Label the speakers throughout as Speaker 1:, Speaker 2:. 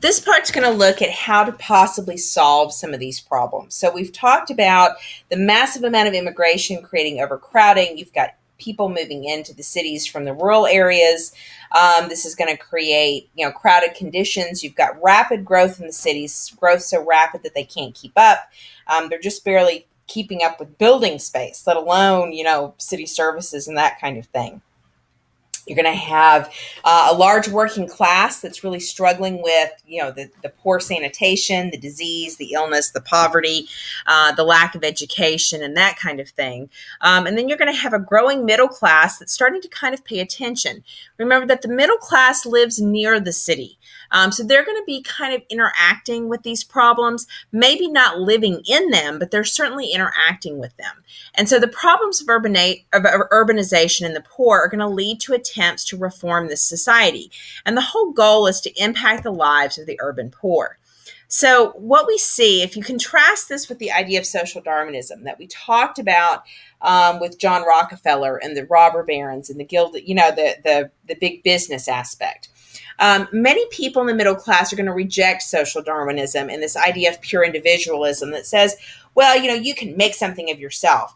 Speaker 1: This part's going to look at how to possibly solve some of these problems. So we've talked about the massive amount of immigration creating overcrowding. You've got people moving into the cities from the rural areas. This is going to create, crowded conditions. You've got rapid growth in the cities, growth so rapid that they can't keep up. They're just barely keeping up with building space, let alone, city services and that kind of thing. You're going to have a large working class that's really struggling with, the poor sanitation, the disease, the illness, the poverty, the lack of education, and that kind of thing. And then you're going to have a growing middle class that's starting to kind of pay attention. Remember that the middle class lives near the city. So they're going to be kind of interacting with these problems, maybe not living in them, but they're certainly interacting with them. And so the problems of urbanization and the poor are going to lead to attempts to reform this society. And the whole goal is to impact the lives of the urban poor. So what we see, if you contrast this with the idea of social Darwinism that we talked about with John Rockefeller and the robber barons and the guild, the big business aspect. Many people in the middle class are going to reject social Darwinism and this idea of pure individualism that says, well, you can make something of yourself,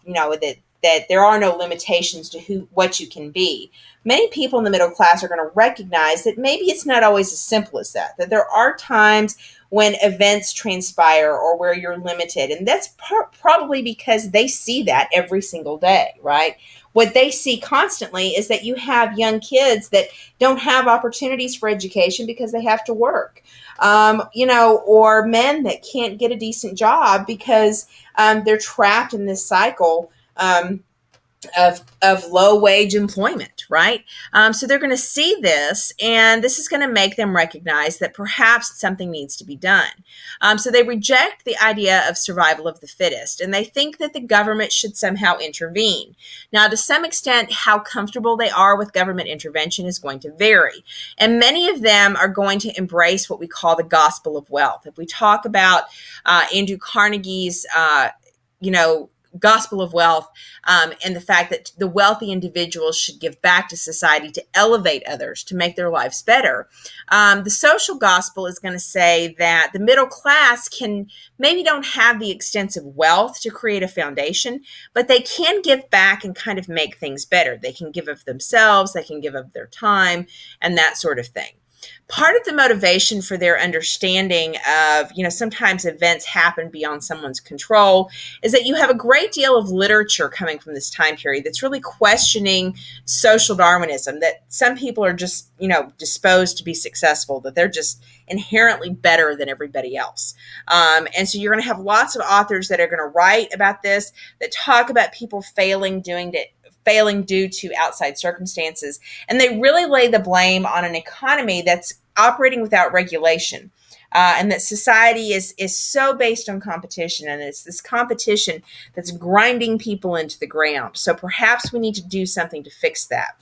Speaker 1: that there are no limitations to what you can be. Many people in the middle class are going to recognize that maybe it's not always as simple as that there are times when events transpire or where you're limited. And that's probably because they see that every single day, right? What they see constantly is that you have young kids that don't have opportunities for education because they have to work, or men that can't get a decent job because they're trapped in this cycle of low wage employment, right? So they're going to see this, and this is going to make them recognize that perhaps something needs to be done. So they reject the idea of survival of the fittest, and they think that the government should somehow intervene. Now, to some extent, how comfortable they are with government intervention is going to vary, and many of them are going to embrace what we call the gospel of wealth. If we talk about Andrew Carnegie's, gospel of wealth, and the fact that the wealthy individuals should give back to society to elevate others, to make their lives better. The social gospel is going to say that the middle class maybe don't have the extensive wealth to create a foundation, but they can give back and kind of make things better. They can give of themselves, they can give of their time, and that sort of thing. Part of the motivation for their understanding of, sometimes events happen beyond someone's control is that you have a great deal of literature coming from this time period that's really questioning social Darwinism, that some people are just, disposed to be successful, that they're just inherently better than everybody else. And so you're going to have lots of authors that are going to write about this, that talk about people failing due to outside circumstances. And they really lay the blame on an economy that's operating without regulation. And that society is so based on competition, and it's this competition that's grinding people into the ground. So perhaps we need to do something to fix that.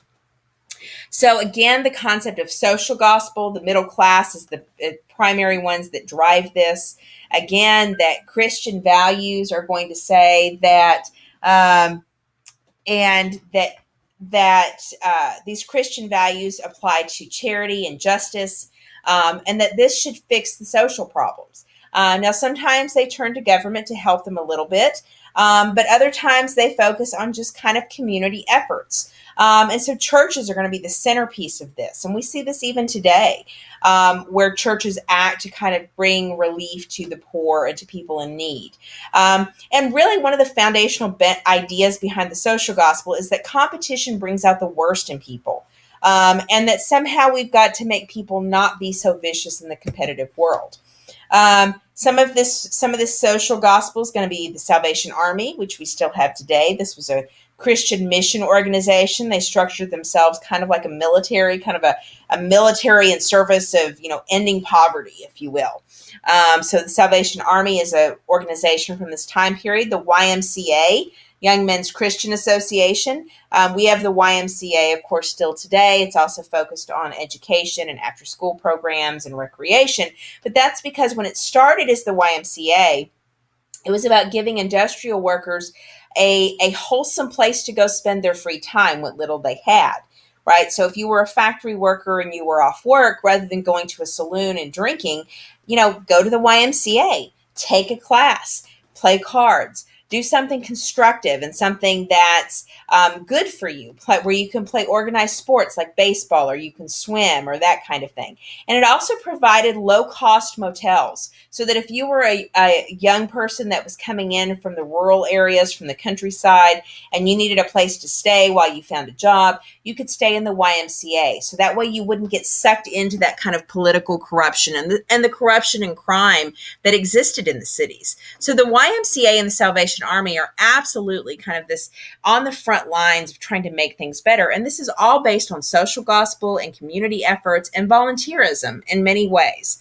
Speaker 1: So again, the concept of social gospel, the middle class is the primary ones that drive this. Again, that Christian values are going to say that these Christian values apply to charity and justice, and that this should fix the social problems. Now, sometimes they turn to government to help them a little bit, but other times they focus on just kind of community efforts. And so churches are going to be the centerpiece of this. And we see this even today, where churches act to kind of bring relief to the poor and to people in need. And really one of the foundational ideas behind the social gospel is that competition brings out the worst in people. And that somehow we've got to make people not be so vicious in the competitive world. Some of this social gospel is going to be the Salvation Army, which we still have today. This was a Christian mission organization. They structured themselves kind of like a military, a military in service of, ending poverty, if you will. So the Salvation Army is an organization from this time period. The YMCA, Young Men's Christian Association. We have the YMCA, of course, still today. It's also focused on education and after-school programs and recreation. But that's because when it started as the YMCA, it was about giving industrial workers a wholesome place to go spend their free time, what little they had. right? So if you were a factory worker and you were off work, rather than going to a saloon and drinking, go to the YMCA, take a class, play cards, do something constructive and something that's good for you, where you can play organized sports like baseball, or you can swim, or that kind of thing. And it also provided low-cost motels, so that if you were a young person that was coming in from the rural areas, from the countryside, and you needed a place to stay while you found a job, you could stay in the YMCA. So that way you wouldn't get sucked into that kind of political corruption and the corruption and crime that existed in the cities. So the YMCA and the Salvation Army are absolutely kind of this on the front lines of trying to make things better. And this is all based on social gospel and community efforts and volunteerism in many ways.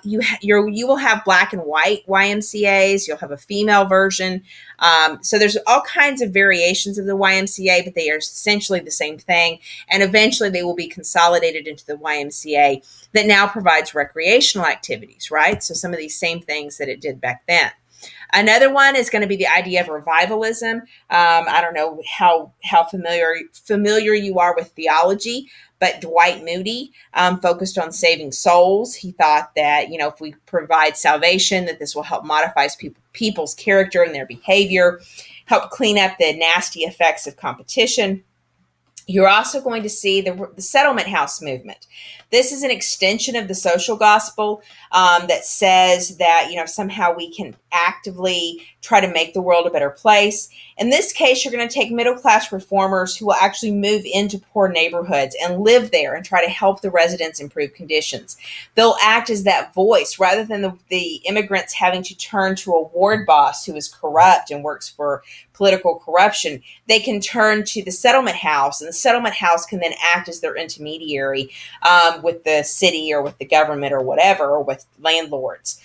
Speaker 1: You will have black and white YMCAs. You'll have a female version. So there's all kinds of variations of the YMCA, but they are essentially the same thing. And eventually they will be consolidated into the YMCA that now provides recreational activities, right? So some of these same things that it did back then. Another one is going to be the idea of revivalism. I don't know how familiar you are with theology, but Dwight Moody focused on saving souls. He thought that, if we provide salvation, that this will help modify people's character and their behavior, help clean up the nasty effects of competition. You're also going to see the settlement house movement. This is an extension of the social gospel that says that, somehow we can actively try to make the world a better place. In this case, you're going to take middle-class reformers who will actually move into poor neighborhoods and live there and try to help the residents improve conditions. They'll act as that voice rather than the immigrants having to turn to a ward boss who is corrupt and works for political corruption. They can turn to the settlement house, and the settlement house can then act as their intermediary with the city or with the government or whatever, or with landlords.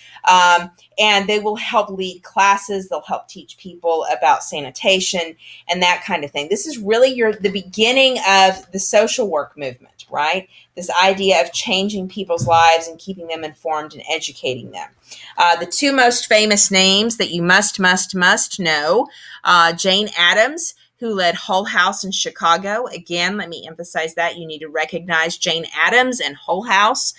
Speaker 1: And they will help lead classes. They'll help teach people about sanitation and that kind of thing. This is really the beginning of the social work movement, right? This idea of changing people's lives and keeping them informed and educating them. The two most famous names that you must know, Jane Addams, who led Hull House in Chicago. Again, let me emphasize that. You need to recognize Jane Addams and Hull House.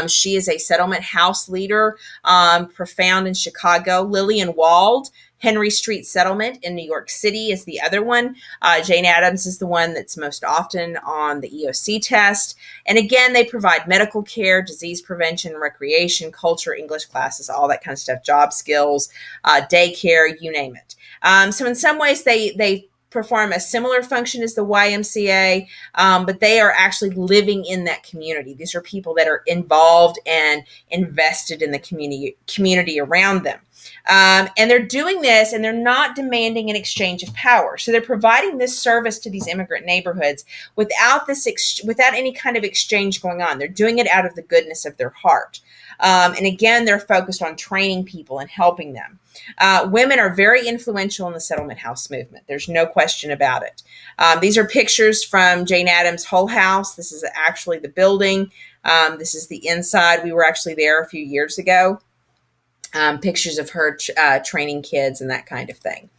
Speaker 1: She is a settlement house leader, profound in Chicago. Lillian Wald, Henry Street Settlement in New York City is the other one. Jane Addams is the one that's most often on the EOC test. And again, they provide medical care, disease prevention, recreation, culture, English classes, all that kind of stuff, job skills, daycare, you name it. So in some ways, they perform a similar function as the YMCA, but they are actually living in that community. These are people that are involved and invested in the community around them. And they're doing this, and they're not demanding an exchange of power. So they're providing this service to these immigrant neighborhoods without any kind of exchange going on. They're doing it out of the goodness of their heart. And again, they're focused on training people and helping them. Women are very influential in the settlement house movement. There's no question about it. These are pictures from Jane Addams' Hull House. This is actually the building. This is the inside. We were actually there a few years ago. Pictures of her training kids and that kind of thing.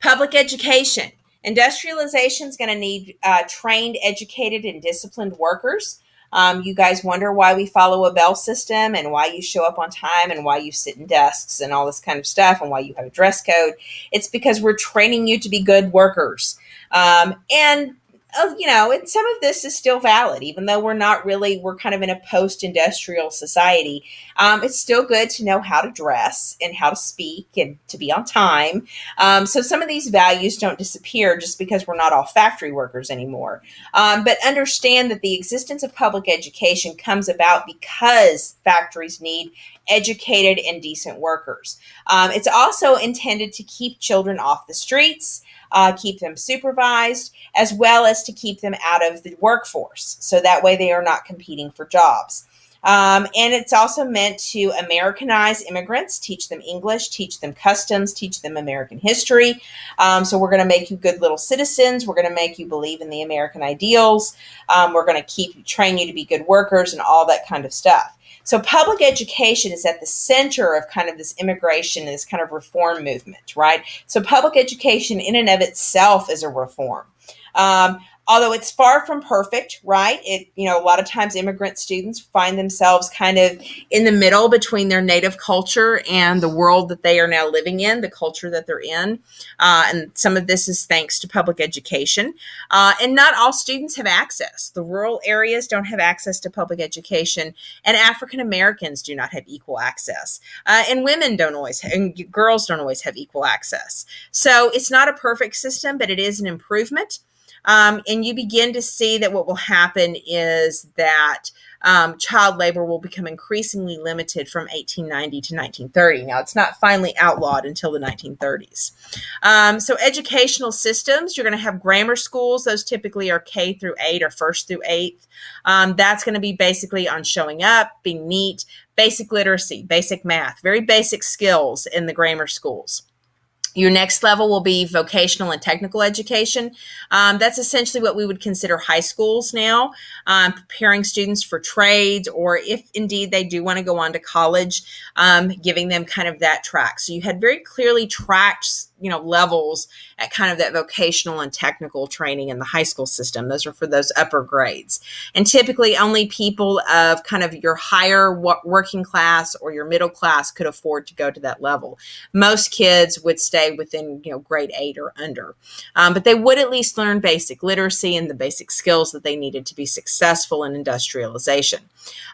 Speaker 1: Public education. Industrialization is going to need trained, educated, and disciplined workers. You guys wonder why we follow a bell system and why you show up on time and why you sit in desks and all this kind of stuff and why you have a dress code. It's because we're training you to be good workers. And some of this is still valid, even though we're kind of in a post-industrial society. It's still good to know how to dress and how to speak and to be on time. So some of these values don't disappear just because we're not all factory workers anymore. But understand that the existence of public education comes about because factories need educated and decent workers. It's also intended to keep children off the streets, keep them supervised, as well as to keep them out of the workforce. So that way they are not competing for jobs. And it's also meant to Americanize immigrants, teach them English, teach them customs, teach them American history. So we're going to make you good little citizens. We're going to make you believe in the American ideals. We're going to train you to be good workers and all that kind of stuff. So public education is at the center of kind of this immigration and this kind of reform movement, right? So public education in and of itself is a reform. Although it's far from perfect, right? A lot of times immigrant students find themselves kind of in the middle between their native culture and the world that they are now living in, the culture that they're in. And some of this is thanks to public education. And not all students have access. The rural areas don't have access to public education, and African Americans do not have equal access. And women don't always, and girls don't always have equal access. So it's not a perfect system, but it is an improvement. And you begin to see that what will happen is that child labor will become increasingly limited from 1890 to 1930. Now, it's not finally outlawed until the 1930s. So educational systems, you're going to have grammar schools. Those typically are K through 8 or first through 8th. That's going to be basically on showing up, being neat, basic literacy, basic math, very basic skills in the grammar schools. Your next level will be vocational and technical education. That's essentially what we would consider high schools now, preparing students for trades, or if indeed they do want to go on to college, giving them kind of that track. So you had very clearly tracked, levels at kind of that vocational and technical training in the high school system. Those are for those upper grades. And typically only people of kind of your higher working class or your middle class could afford to go to that level. Most kids would stay within, grade 8 or under. But they would at least learn basic literacy and the basic skills that they needed to be successful in industrialization.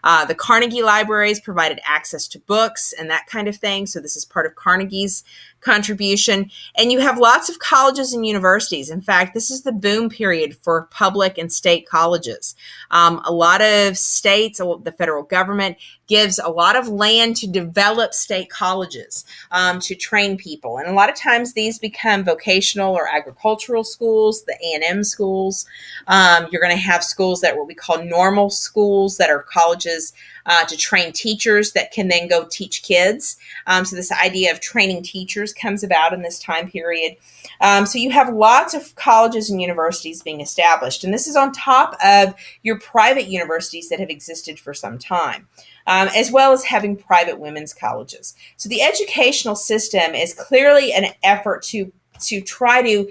Speaker 1: The Carnegie libraries provided access to books and that kind of thing. So this is part of Carnegie's contribution. And you have lots of colleges and universities. In fact, this is the boom period for public and state colleges. A lot of states, the federal government gives a lot of land to develop state colleges, to train people. And a lot of times these become vocational or agricultural schools, the A&M schools. You're going to have schools that are what we call normal schools, that are colleges to train teachers that can then go teach kids. So this idea of training teachers comes about in this time period. So you have lots of colleges and universities being established. And this is on top of your private universities that have existed for some time, as well as having private women's colleges. So the educational system is clearly an effort to try to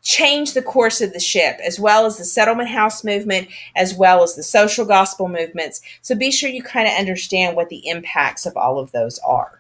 Speaker 1: change the course of the ship, as well as the settlement house movement, as well as the social gospel movements. So be sure you kind of understand what the impacts of all of those are.